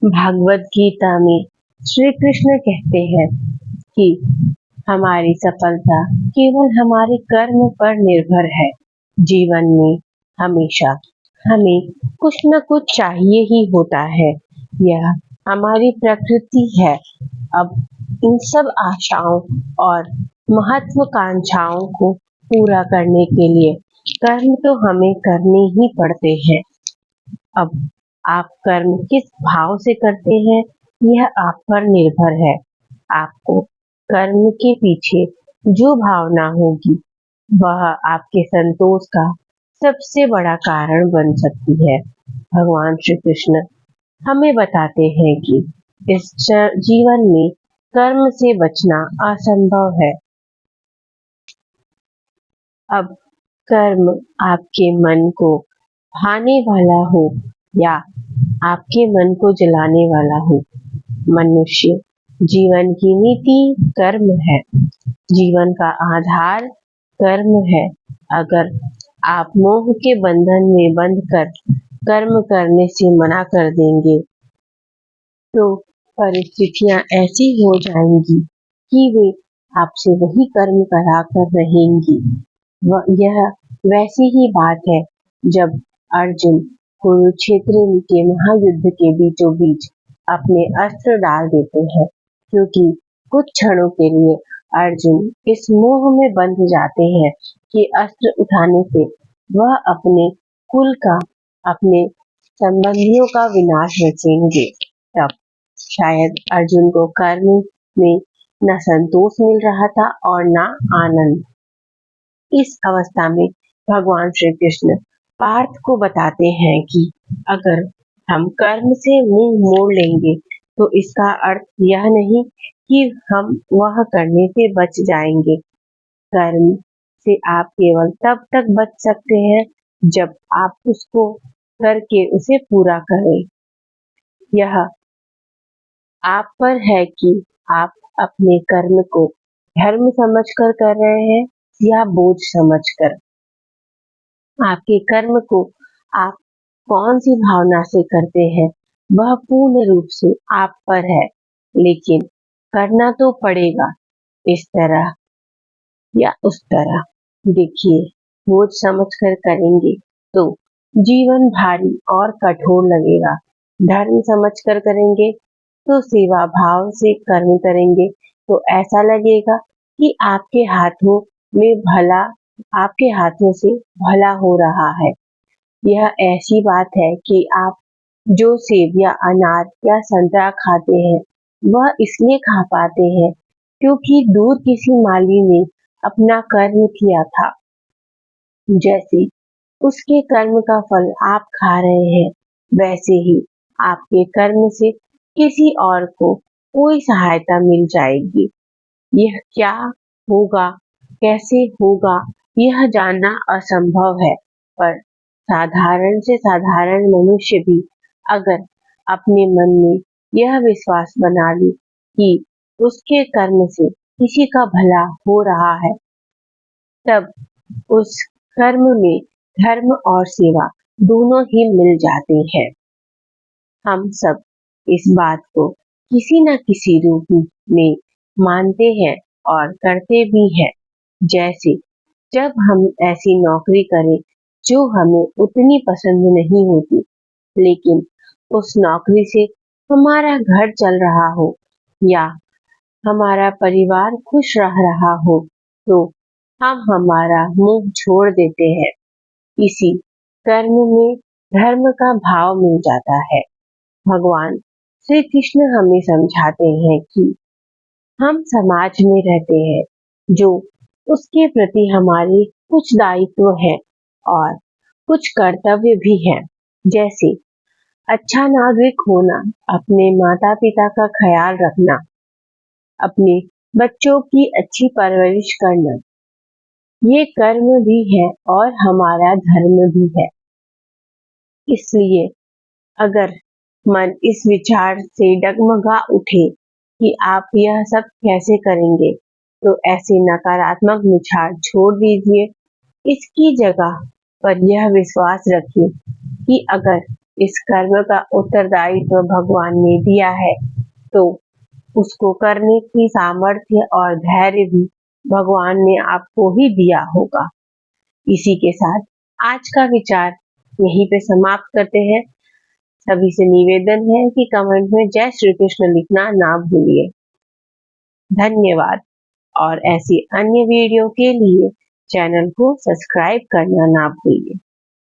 भागवत गीता में श्री कृष्ण कहते हैं कि हमारी सफलता केवल हमारे कर्म पर निर्भर है। जीवन में हमेशा हमें कुछ न कुछ चाहिए ही होता है। यह हमारी प्रकृति है। अब इन सब आशाओं और महत्वाकांक्षाओं को पूरा करने के लिए कर्म तो हमें करने ही पड़ते हैं। अब आप कर्म किस भाव से करते हैं, यह आप पर निर्भर है। आपको कर्म के पीछे जो भावना होगी, वह आपके संतोष का सबसे बड़ा कारण बन सकती है। भगवान श्री कृष्ण हमें बताते हैं कि इस जीवन में कर्म से बचना असंभव है। अब कर्म आपके मन को भाने वाला हो या आपके मन को जलाने वाला हो, मनुष्य जीवन की नीति कर्म है। जीवन का आधार कर्म है। अगर आप मोह के बंधन में बंध कर कर्म करने से मना कर देंगे तो परिस्थितियां ऐसी हो जाएंगी कि वे आपसे वही कर्म करा कर रहेंगी। यह वैसी ही बात है जब अर्जुन कुरुक्षेत्र के महायुद्ध के बीचों बीच अपने अस्त्र डाल देते हैं, क्योंकि कुछ क्षणों के लिए अर्जुन इस मोह में बंध जाते हैं कि अस्त्र उठाने से वह अपने कुल का, अपने संबंधियों का विनाश रचेंगे। तब शायद अर्जुन को कर्म में न संतोष मिल रहा था और न आनंद। इस अवस्था में भगवान श्री कृष्ण पार्थ को बताते हैं कि अगर हम कर्म से मुंह मोड़ लेंगे तो इसका अर्थ यह नहीं कि हम वह करने से बच जाएंगे। कर्म से आप केवल तब तक बच सकते हैं जब आप उसको करके उसे पूरा करें। यह आप पर है कि आप अपने कर्म को धर्म समझकर कर रहे हैं या बोझ समझकर। आपके कर्म को आप कौन सी भावना से करते हैं, वह पूर्ण रूप से आप पर है, लेकिन करना तो पड़ेगा, इस तरह या उस तरह। देखिए, बोझ समझकर करेंगे तो जीवन भारी और कठोर लगेगा। धर्म समझकर करेंगे तो सेवा भाव से कर्म करेंगे तो ऐसा लगेगा कि आपके हाथों से भला हो रहा है। यह ऐसी बात है कि आप जो सेब या अनार या संतरा खाते हैं, वह इसलिए खा पाते हैं क्योंकि दूर किसी माली ने अपना कर्म किया था। जैसे उसके कर्म का फल आप खा रहे हैं, वैसे ही आपके कर्म से किसी और को कोई सहायता मिल जाएगी। यह क्या होगा, कैसे होगा, यह जानना असंभव है, पर साधारण से साधारण मनुष्य भी अगर अपने मन में यह विश्वास बना ले कि उसके कर्म से किसी का भला हो रहा है, तब उस कर्म में धर्म और सेवा दोनों ही मिल जाते हैं। हम सब इस बात को किसी न किसी रूप में मानते हैं और करते भी हैं। जैसे जब हम ऐसी नौकरी करें जो हमें उतनी पसंद नहीं होती, लेकिन उस नौकरी से हमारा घर चल रहा हो या हमारा परिवार खुश रह रहा हो, तो हम हमारा मुंह छोड़ देते हैं। इसी कर्म में धर्म का भाव मिल जाता है। भगवान श्री कृष्ण हमें समझाते हैं कि हम समाज में रहते हैं, जो उसके प्रति हमारे कुछ दायित्व हैं और कुछ कर्तव्य भी हैं। जैसे अच्छा नागरिक होना, अपने माता पिता का ख्याल रखना, अपने बच्चों की अच्छी परवरिश करना, ये कर्म भी है और हमारा धर्म भी है। इसलिए अगर मन इस विचार से डगमगा उठे कि आप यह सब कैसे करेंगे, तो ऐसे नकारात्मक विचार छोड़ दीजिए। इसकी जगह पर यह विश्वास रखिए कि अगर इस कर्म का उत्तरदायित्व भगवान ने दिया है, तो उसको करने की सामर्थ्य और धैर्य भी भगवान ने आपको ही दिया होगा। इसी के साथ आज का विचार यहीं पे समाप्त करते हैं। सभी से निवेदन है कि कमेंट में जय श्री कृष्ण लिखना ना भूलिए। धन्यवाद। और ऐसी अन्य वीडियो के लिए चैनल को सब्सक्राइब करना ना भूलिए।